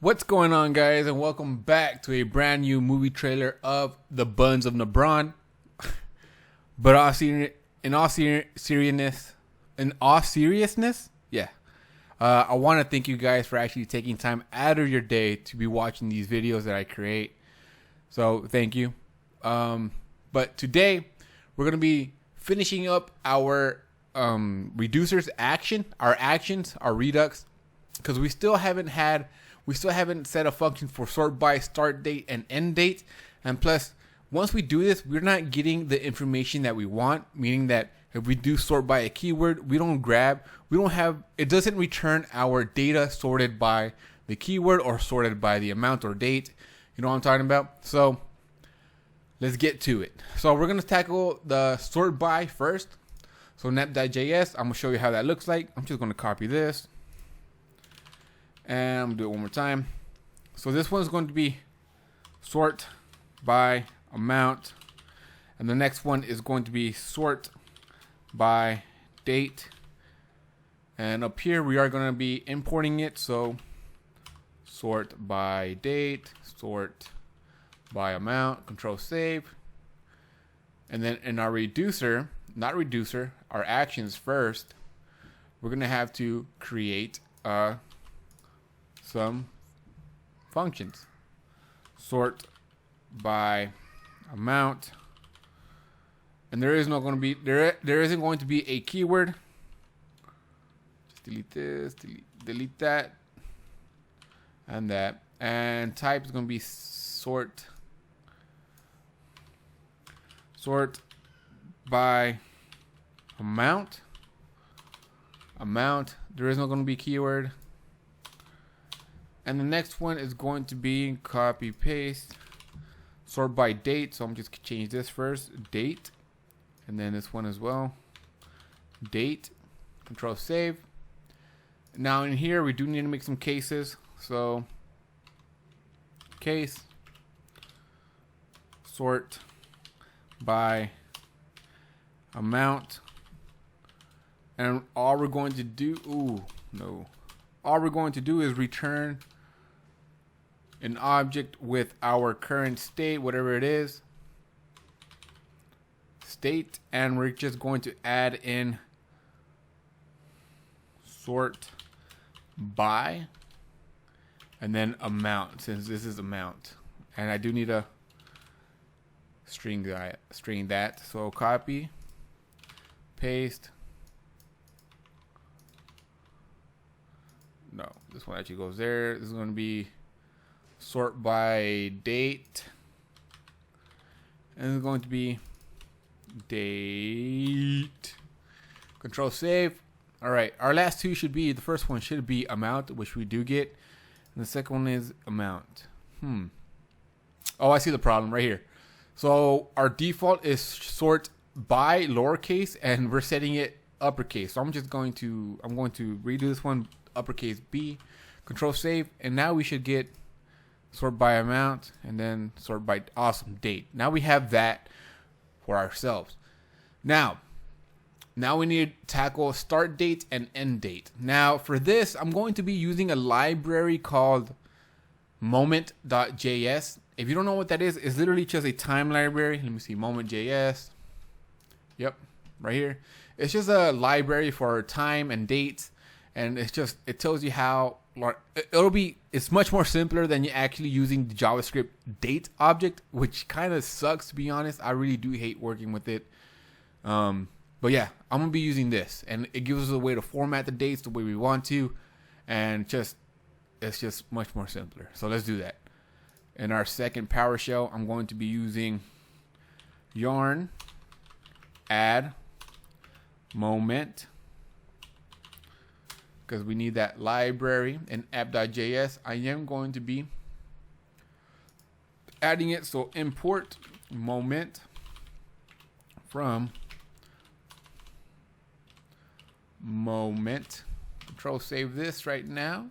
What's going on, guys, and welcome back to a brand new movie trailer of The Buns of Nebron. But in all seriousness, I want to thank you guys for actually taking time out of your day to be watching these videos that I create. So thank you. But today we're gonna be finishing up our reducers our Redux, because we still haven't set a function for sort by start date and end date. And plus, once we do this, we're not getting the information that we want, meaning that if we do sort by a keyword, it doesn't return our data sorted by the keyword or sorted by the amount or date. You know what I'm talking about? So let's get to it. So we're going to tackle the sort by first. So react.js, I'm going to show you how that looks like. I'm just going to copy this. And I'm going to do it one more time. So this one's going to be sort by amount. And the next one is going to be sort by date. And up here we are going to be importing it. So sort by date, sort by amount, control save. And then in our our actions first, we're going to have to create some functions. Sort by amount, and there isn't going to be a keyword. Just delete this, delete that, and that. And type is going to be sort by amount. There is not going to be keyword. And the next one is going to be copy paste sort by date. So I'm just gonna change this first, date, and then this one as well, date. Control save. Now in here we do need to make some cases. So case sort by amount, and all we're going to do is return an object with our current state, whatever it is, state, and we're just going to add in sort by and then amount, since this is amount, and I do need a string that. So copy, paste. No, this one actually goes there. This is going to be sort by date, and it's going to be date. Control save. All right, our last two should be, the first one should be amount, which we do get, and the second one is amount. Oh, I see the problem right here. So our default is sort by lowercase, and we're setting it uppercase. So I'm going to redo this one, uppercase B. Control save, and now we should get sort by amount and then sort by date. Now we have that for ourselves. Now we need to tackle start date and end date. Now for this, I'm going to be using a library called moment.js. If you don't know what that is, it's literally just a time library. Let me see, moment.js. Yep, right here. It's just a library for time and dates, and it tells you how it's much more simpler than you actually using the JavaScript date object, which kind of sucks, to be honest. I really do hate working with it. But yeah, I'm gonna be using this, and it gives us a way to format the dates the way we want to, and it's just much more simpler. So let's do that. In our second PowerShell, I'm going to be using yarn add moment, because we need that library. In app.js, I am going to be adding it. So import moment from moment. Control save this right now.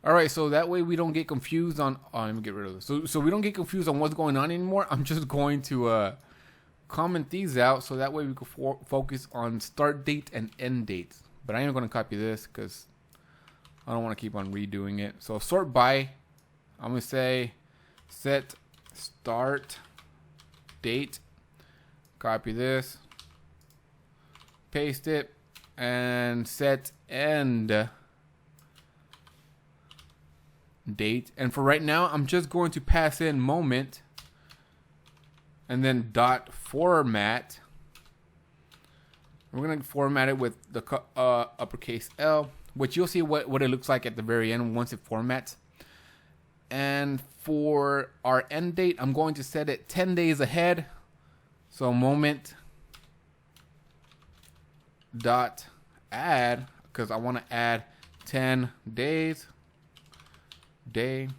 All right, so that way we don't get confused on. Oh, let me get rid of this. So we don't get confused on what's going on anymore. I'm just going to comment these out so that way we can focus on start date and end dates. But I am going to copy this because I don't want to keep on redoing it. So sort by, I'm going to say set start date, copy this, paste it, and set end date. And for right now, I'm just going to pass in moment and then dot format. We're going to format it with the uppercase L, which you'll see what it looks like at the very end once it formats. And for our end date, I'm going to set it 10 days ahead. So moment dot add, because I want to add 10 days day.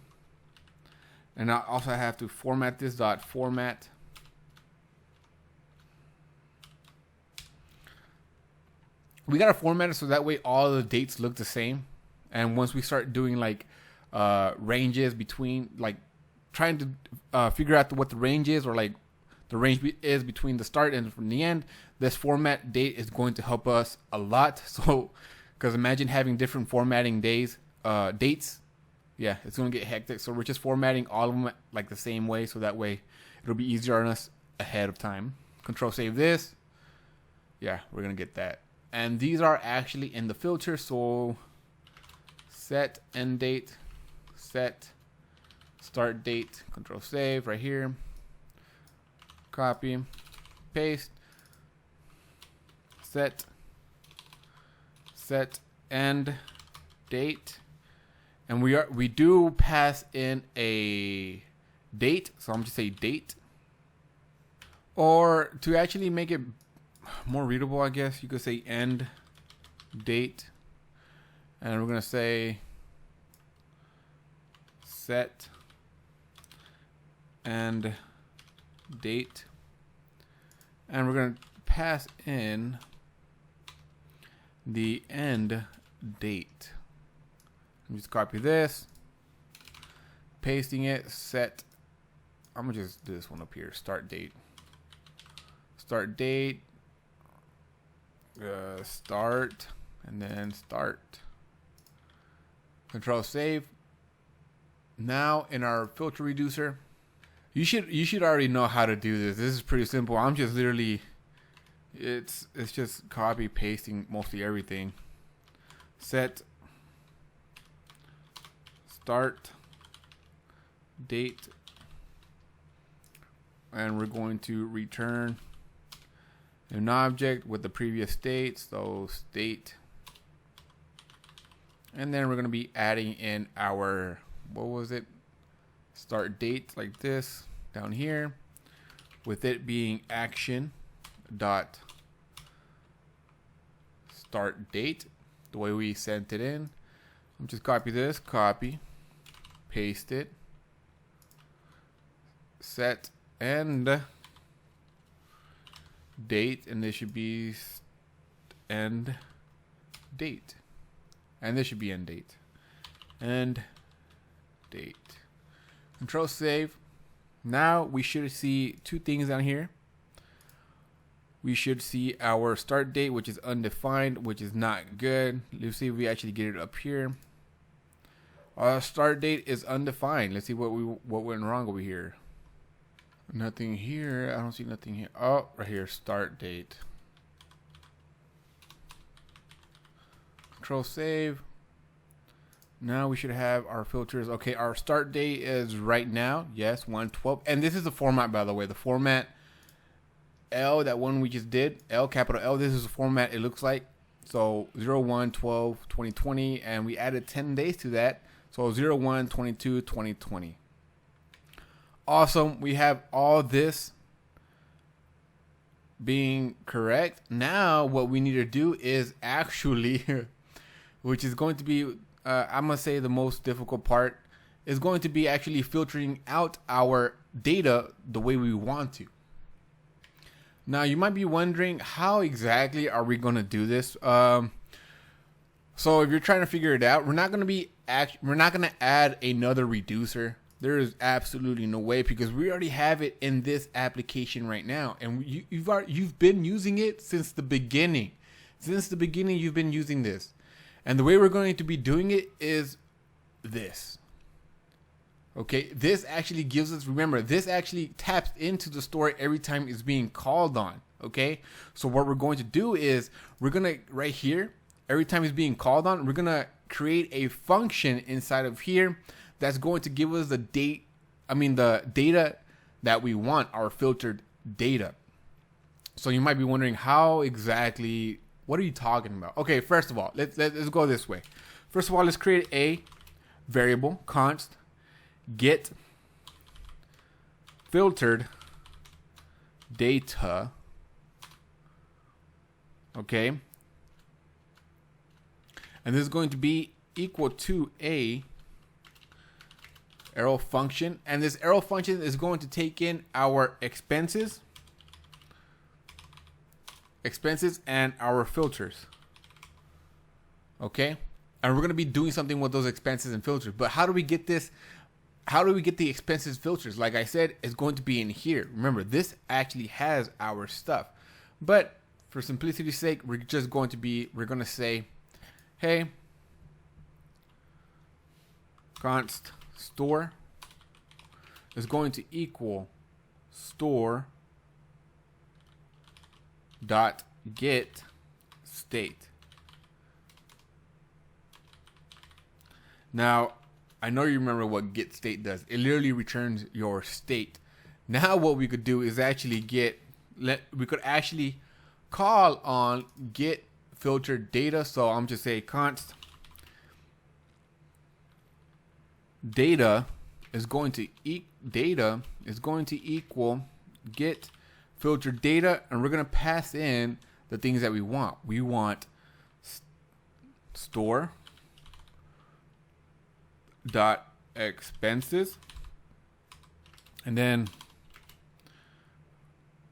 And I also have to format this dot format. We got to format it so that way all the dates look the same. And once we start doing like ranges between, like trying to figure out what the range is, or like the range is between the start and from the end, this format date is going to help us a lot. So, because imagine having different formatting dates. Yeah, it's going to get hectic. So we're just formatting all of them like the same way, so that way it'll be easier on us ahead of time. Control save this. Yeah, we're going to get that. And these are actually in the filter. So set end date, set start date, control save right here. Copy, paste, set end date. And we do pass in a date. So I'm just say date. Or to actually make it more readable, I guess you could say end date, and we're gonna say set end date, and we're gonna pass in the end date. Just copy this, pasting it, set. I'm gonna just do this one up here. Start date. Start date. Start, and then start. Control save. Now in our filter reducer, you should already know how to do this. This is pretty simple. I'm just literally, it's just copy pasting mostly everything. Set start date, and we're going to return an object with the previous state, so state. And then we're going to be adding in our, what was it? Start date, like this down here, with it being action dot start date, the way we sent it in. I'm just copy this, copy, paste it, set end date, and this should be end date, and this should be end date, end date. Control save. Now we should see two things down here. We should see our start date, which is undefined, which is not good. Let's see if we actually get it up here. Our start date is undefined. Let's see what went wrong over here. Nothing here. I don't see nothing here. Oh, right here. Start date. Control save. Now we should have our filters. Okay, our start date is right now. Yes, 1/12. And this is the format, by the way. The format L, that one we just did. L, capital L. This is the format it looks like. So 01/12/2020. And we added 10 days to that. So 01/22/2020. Awesome. We have all this being correct. Now what we need to do is actually, which is going to be, I'm going to say the most difficult part, is going to be actually filtering out our data the way we want to. Now you might be wondering, how exactly are we going to do this? So if you're trying to figure it out, we're not going to add another reducer. There is absolutely no way, because we already have it in this application right now, and you've been using it since the beginning. Since the beginning, you've been using this, And the way we're going to be doing it is this. Okay, this actually gives us, remember, this actually taps into the store every time it's being called on. Okay, so what we're going to do is we're going to, right here, every time it's being called on, we're going to create a function inside of here that's going to give us the the data that we want, our filtered data. So you might be wondering, how exactly, what are you talking about? Okay, first of all, let's go this way. First of all, let's create a variable, const get filtered data. Okay, and this is going to be equal to a arrow function, and this arrow function is going to take in our expenses and our filters. Okay, and we're going to be doing something with those expenses and filters. But how do we get this? How do we get the expenses filters? Like I said, it's going to be in here. Remember, this actually has our stuff. But for simplicity's sake, we're going to say, hey, const store is going to equal store dot get state. Now, I know you remember what get state does. It literally returns your state. Now what we could do is actually we could actually call on get filtered data. So I'm just say const data is going to equal get filtered data, and we're going to pass in the things that we want. We want store dot expenses, and then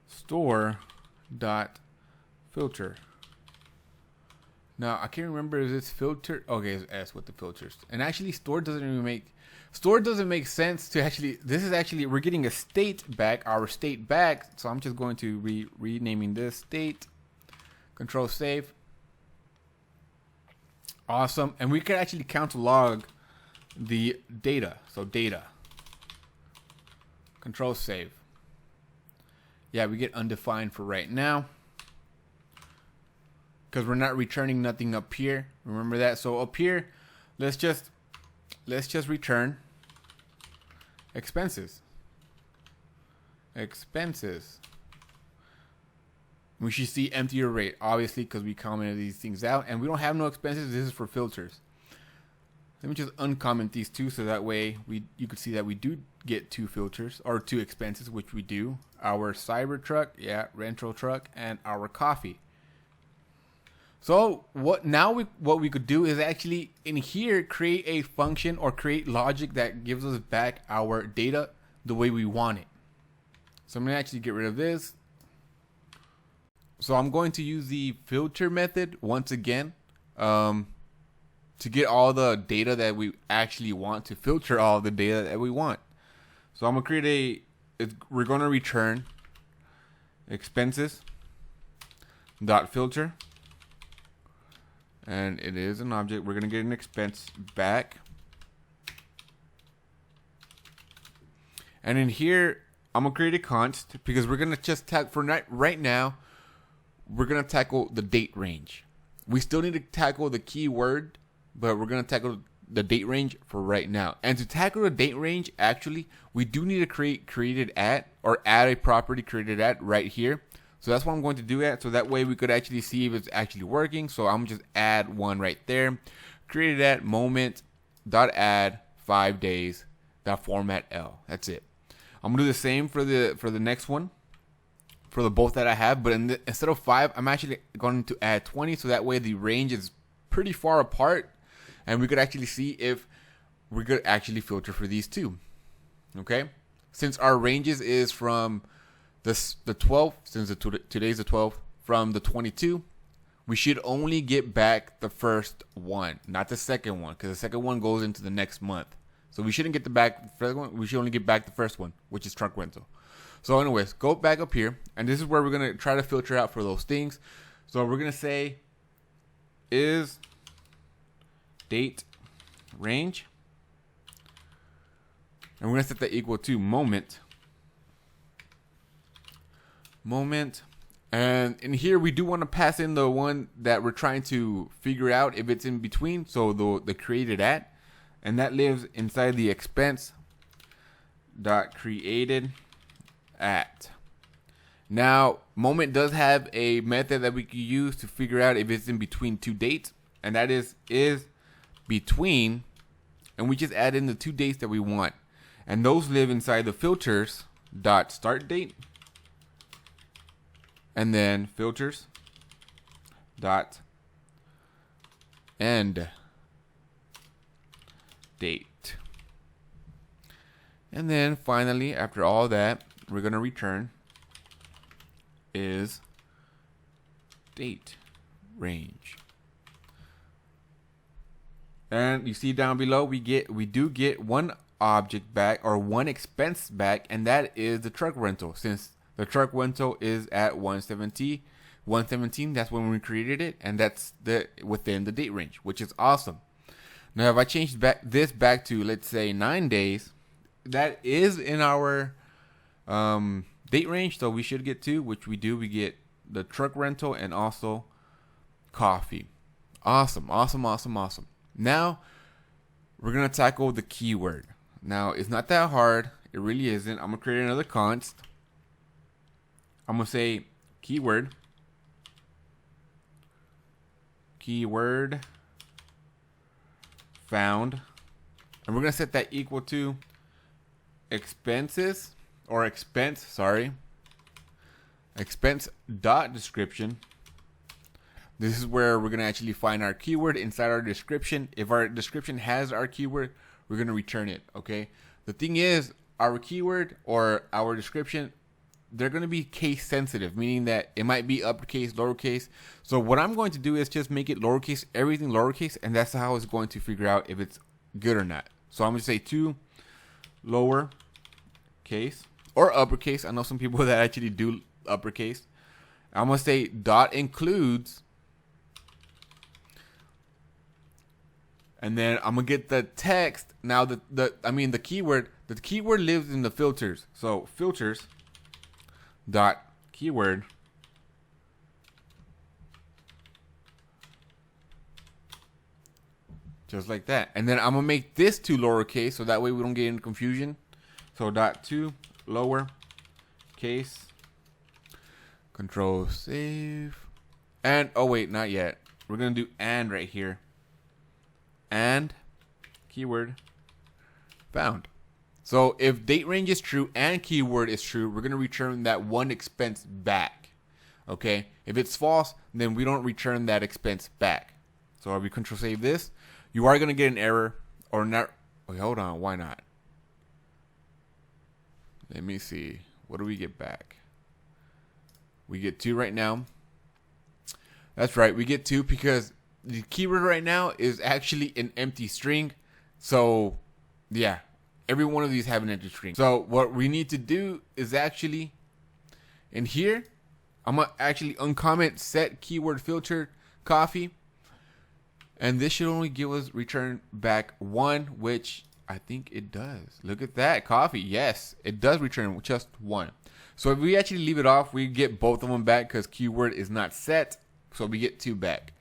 store dot filter. Now I can't remember, is this filter? Okay, it's S with the filters. And actually store doesn't make sense to actually, this is actually, we're getting a state back, our state back. So I'm just going to renaming this state, control save. Awesome. And we can actually counter-log the data. So data, control save. Yeah, we get undefined for right now because we're not returning nothing up here. Remember that. So up here, let's just return expenses. We should see empty array, obviously, because we commented these things out, and we don't have no expenses. This is for filters. Let me just uncomment these two, so that way you could see that we do get two filters or two expenses, which we do. Our cyber truck, yeah, rental truck, and our coffee. So what we could do is actually in here create a function or create logic that gives us back our data the way we want it. So I'm gonna actually get rid of this. So I'm going to use the filter method once again to get all the data that we actually want, to filter all the data that we want. So I'm gonna create we're gonna return expenses dot filter, and it is an object. We're gonna get an expense back, and in here I'm gonna create a const because we're gonna just right now we're gonna tackle the date range. We still need to tackle the keyword, but we're going to tackle the date range for right now. And to tackle the date range, actually, we do need to created at, or add a property created at right here. So that's what I'm going to do at. So that way we could actually see if it's actually working. So I'm just add one right there. Created at moment.add 5 days .format L. That's it. I'm going to do the same for the next one, for the both that I have. But instead of 5, I'm actually going to add 20. So that way the range is pretty far apart, and we could actually see if we could actually filter for these two. Okay, since our ranges is from the 12th, since today's the 12th, from the 22, we should only get back the first one, not the second one, because the second one goes into the next month. So we shouldn't get the first one. We should only get back the first one, which is trunk rental. So anyways, go back up here, and this is where we're gonna try to filter out for those things. So we're gonna say is date range. And we're going to set that equal to moment. And in here, we do want to pass in the one that we're trying to figure out if it's in between. So the created at, and that lives inside the expense dot created at. Now, moment does have a method that we can use to figure out if it's in between two dates, and that is between, and we just add in the two dates that we want. And those live inside the filters dot start date, and then filters dot end date. And then finally, after all that, we're going to return is date range. And you see down below, we do get one object back, or one expense back, and that is the truck rental. Since the truck rental is at 117, that's when we created it, and that's within the date range, which is awesome. Now, if I change this back to, let's say, 9 days, that is in our date range, so we should get 2, which we do. We get the truck rental and also coffee. Awesome. Now, we're going to tackle the keyword. Now, it's not that hard. It really isn't. I'm going to create another const. I'm going to say keyword found. And we're going to set that equal to expense dot description. This is where we're going to actually find our keyword inside our description. If our description has our keyword, we're going to return it, okay? The thing is, our keyword or our description, they're going to be case sensitive, meaning that it might be uppercase, lowercase. So what I'm going to do is just make it lowercase, everything lowercase, and that's how it's going to figure out if it's good or not. So I'm going to say to lowercase or uppercase. I know some people that actually do uppercase. I'm going to say dot includes. And then I'm going to get the text. Now, the keyword lives in the filters. So filters dot keyword just like that. And then I'm going to make this to lowercase so that way we don't get into confusion. So dot to lowercase, control save. And, oh wait, not yet. We're going to do and right here. And keyword found. So if date range is true and keyword is true, we're going to return that one expense back. Okay? If it's false, then we don't return that expense back. So if we control save this, you are going to get an error or not. Wait, hold on. Why not? Let me see. What do we get back? We get 2 right now. That's right. We get 2 because the keyword right now is actually an empty string. So, yeah, every one of these have an empty string. So what we need to do is actually, in here, I'm going to actually uncomment set keyword filter coffee. And this should only give us return back 1, which I think it does. Look at that, coffee. Yes, it does return just 1. So if we actually leave it off, we get both of them back because keyword is not set. So we get 2 back.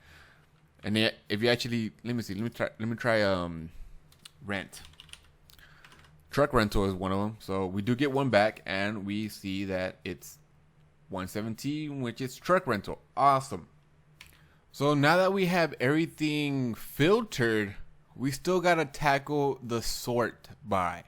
And then if you actually, let me try rent. Truck rental is one of them. So we do get 1 back, and we see that it's 117, which is truck rental. Awesome. So now that we have everything filtered, we still gotta tackle the sort by.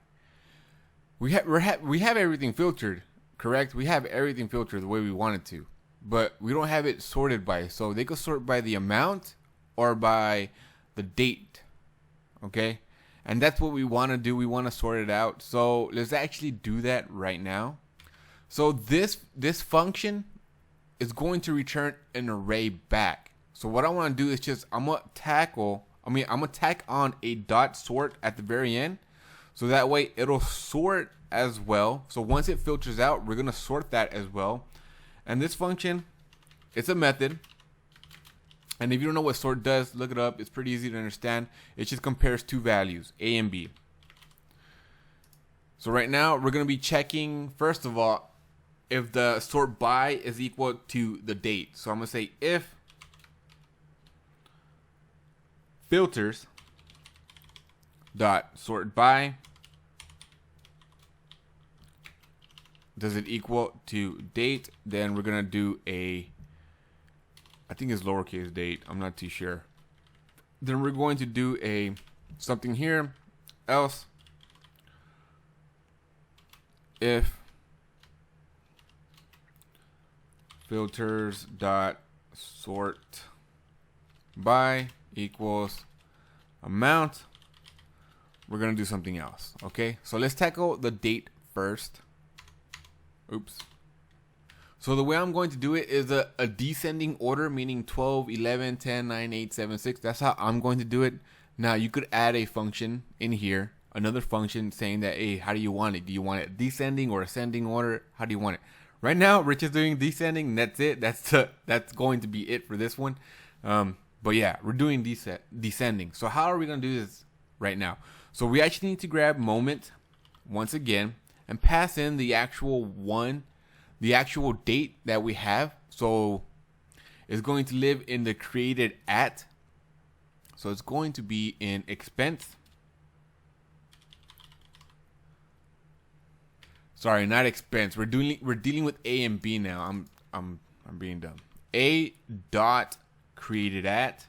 We have everything filtered, correct? We have everything filtered the way we want it to, but we don't have it sorted by. So they could sort by the amount or by the date, okay? And that's what we want to do. We want to sort it out. So let's actually do that right now. So this function is going to return an array back. So what I want to do is just I'm gonna tack on a dot sort at the very end, so that way it'll sort as well. So once it filters out, we're gonna sort that as well. And this function, it's a method. And if you don't know what sort does, look it up. It's pretty easy to understand. It just compares two values, A and B. So right now we're going to be checking, first of all, if the sort by is equal to the date. So I'm going to say if filters dot sort by, does it equal to date? Then we're going to do I think it's lowercase date. I'm not too sure. Then we're going to do something here, else if filters dot sort by equals amount, we're gonna do something else. Okay, so let's tackle the date first. Oops. So the way I'm going to do it is a descending order, meaning 12, 11, 10, 9, 8, 7, 6. That's how I'm going to do it. Now you could add a function in here, another function saying that, hey, how do you want it? Do you want it descending or ascending order? How do you want it? Right now, Rich is doing descending. And that's it. That's going to be it for this one. But yeah, we're doing descending. So how are we going to do this right now? So we actually need to grab moment once again and pass in the actual date that we have. So it's going to live in the created at. So it's going to be in expense. Sorry, not expense. We're dealing with A and B now. I'm being dumb. A dot created at.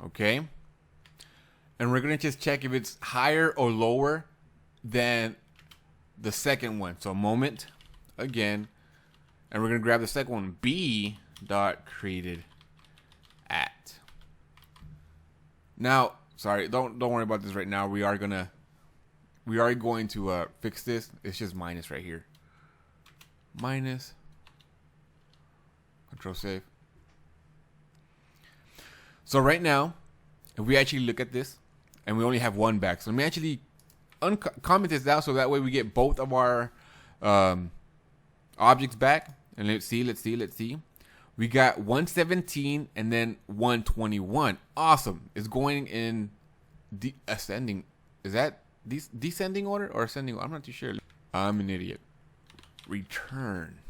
Okay. And we're gonna just check if it's higher or lower than the second one. So moment again, and we're gonna grab the second one, B dot created at. Now, sorry, don't worry about this right now. We are going to fix this. It's just minus right here. Minus. Control save. So right now, if we actually look at this, and we only have one back, so let me actually comment this out so that way we get both of our objects back. And let's see. We got 117 and then 121. Awesome. It's going in ascending. Is that descending order or ascending order? I'm not too sure. I'm an idiot. Return.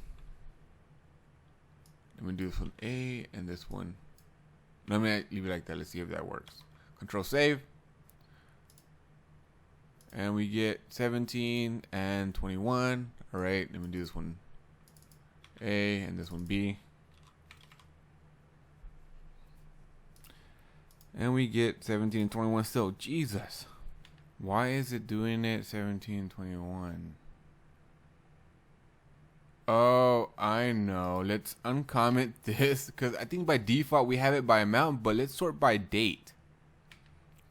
I'm gonna do this one A and this one. Let me leave it like that. Let's see if that works. Control save. And we get 17 and 21. All right. Let me do this one A and this one B. And we get 17 and 21 still. Jesus. Why is it doing it 17 and 21? Oh, I know. Let's uncomment this because I think by default we have it by amount, but let's sort by date.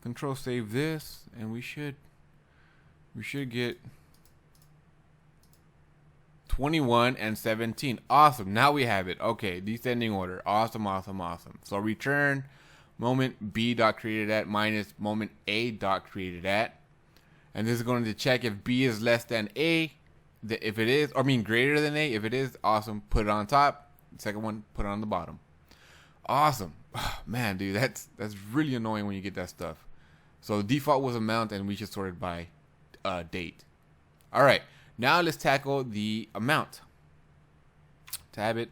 Control save this, and we should get 21 and 17. Awesome. Now we have it. Okay, descending order. Awesome. So return moment B dot created at minus moment A dot created at, and this is going to check if B is less than A. If it is, or greater than A. If it is, awesome. Put it on top. Second one, put it on the bottom. Awesome. Oh, man, dude, that's really annoying when you get that stuff. So the default was amount, and we just sorted by date. All right, now let's tackle the amount. Tab it.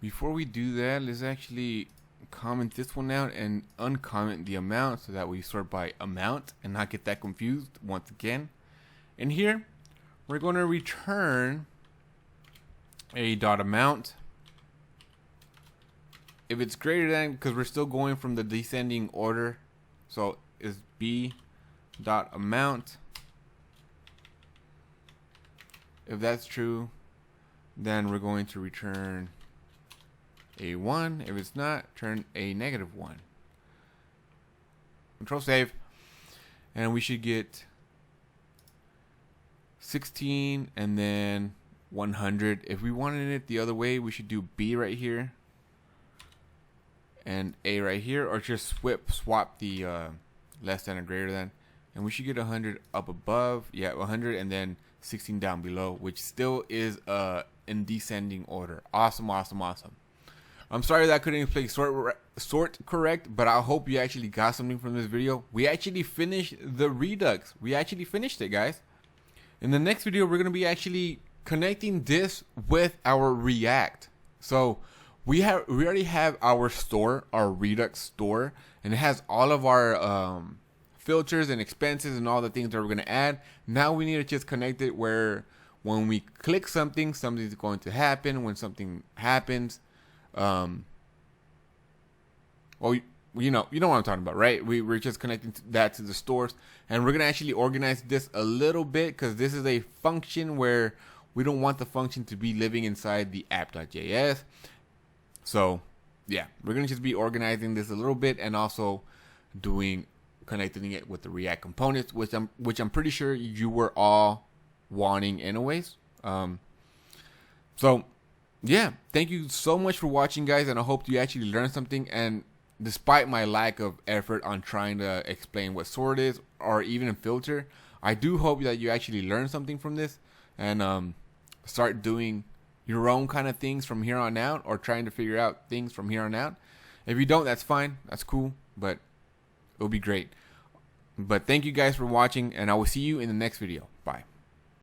Before we do that, let's actually comment this one out and uncomment the amount so that we sort by amount and not get that confused once again. In here, we're going to return a dot amount if it's greater than, because we're still going from the descending order. So is B dot amount. If that's true, then we're going to return a 1. If it's not, turn a -1. Control save, and we should get 16 and then 100. If we wanted it the other way, we should do B right here and A right here, or just swap the less than or greater than, and we should get 100 up above. Yeah, 100 and then 16 down below, which still is in descending order. Awesome. I'm sorry that I couldn't play sort correct, but I hope you actually got something from this video. We actually finished the Redux. We actually finished it, guys. In the next video, we're going to be actually connecting this with our React. So we already have our store, our Redux store, and it has all of our filters and expenses and all the things that we're going to add. Now we need to just connect it where when we click something, something's going to happen. When something happens, well, you know what I'm talking about, right? We're just connecting that to the stores, and we're gonna actually organize this a little bit because this is a function where we don't want the function to be living inside the app.js. So yeah, we're gonna just be organizing this a little bit and also connecting it with the React components, which I'm pretty sure you were all wanting anyways. So yeah, thank you so much for watching, guys, and I hope you actually learned something. And despite my lack of effort on trying to explain what sort is or even filter, I do hope that you actually learn something from this and start doing your own kind of things from here on out, or trying to figure out things from here on out. If you don't, that's fine, that's cool, but it'll be great. But thank you guys for watching, and I will see you in the next video.